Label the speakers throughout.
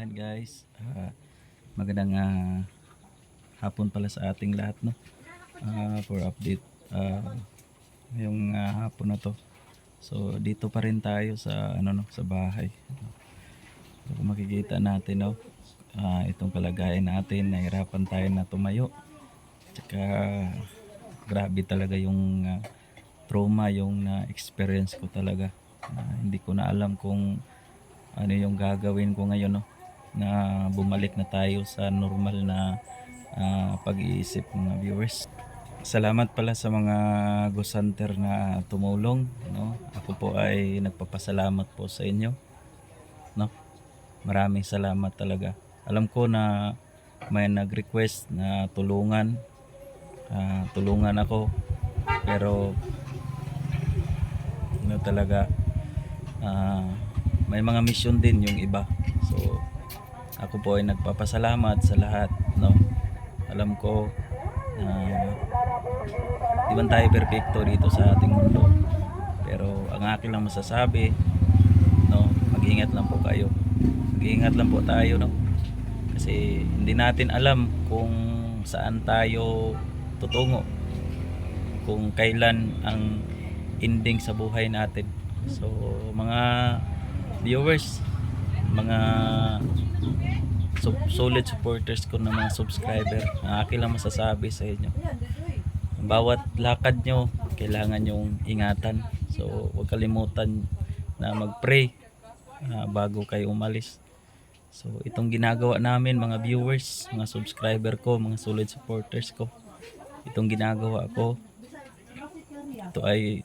Speaker 1: Ayan guys, magandang hapon pala sa ating lahat, no? For update ngayong hapon na to. So dito pa rin tayo sa sa bahay. So, kung makikita natin, no, itong kalagayan natin, nahirapan tayo na tumayo. Tsaka grabe talaga yung trauma yung na-experience ko talaga. Hindi ko na alam kung ano yung gagawin ko ngayon, no, na bumalik na tayo sa normal na pag-iisip, mga viewers. Salamat pala sa mga Ghost Hunter na tumulong, no. Ako po ay nagpapasalamat po sa inyo, no. Maraming salamat talaga. Alam ko na may nag-request na tulungan ako, pero talaga may mga mission din yung iba. So ako po ay nagpapasalamat sa lahat, no. Alam ko di man tayo perfecto dito sa ating mundo, pero ang akin lang masasabi, no, mag-ingat lang po kayo, mag-ingat lang po tayo, no, kasi hindi natin alam kung saan tayo tutungo, kung kailan ang ending sa buhay natin. So mga viewers, mga solid supporters ko na mga subscriber, ang akin lang masasabi sa inyo, bawat lakad nyo kailangan nyong ingatan. So huwag kalimutan na mag-pray bago kayo umalis. So itong ginagawa namin, mga viewers, mga subscriber ko, mga solid supporters ko, itong ginagawa ko, ito ay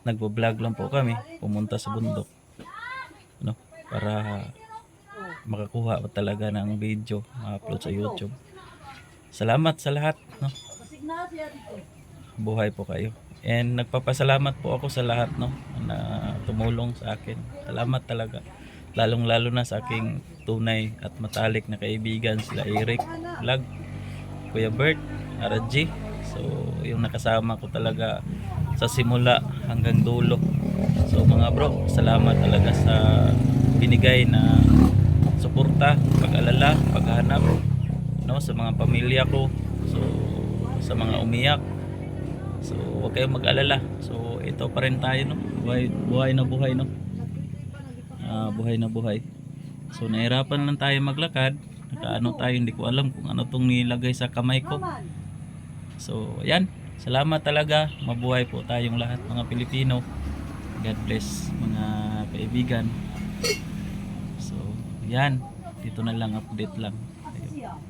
Speaker 1: nagbo-vlog lang po kami, pumunta sa bundok, no, para makakuha pa talaga ng video, ma-upload sa YouTube. Salamat sa lahat, no. Buhay po kayo. And nagpapasalamat po ako sa lahat, no, na tumulong sa akin. Salamat talaga. Lalong-lalo na sa aking tunay at matalik na kaibigan, sila Eric Vlog, Kuya Bert, RG. So yung nakasama ko talaga sa simula hanggang dulo. So mga bro, salamat talaga sa binigay na suporta, pag-alala, paghanap, no, sa mga pamilya ko. So sa mga umiyak, so huwag kayong mag-alala. So ito pa rin tayo, no, buhay na buhay, no, buhay na buhay. So nahirapan lang tayo maglakad, nakaano tayo, hindi ko alam kung ano tong nilagay sa kamay ko. So ayan, salamat talaga, mabuhay po tayong lahat mga Pilipino. God bless mga kaibigan. So yan, dito na lang, update lang. Ayun.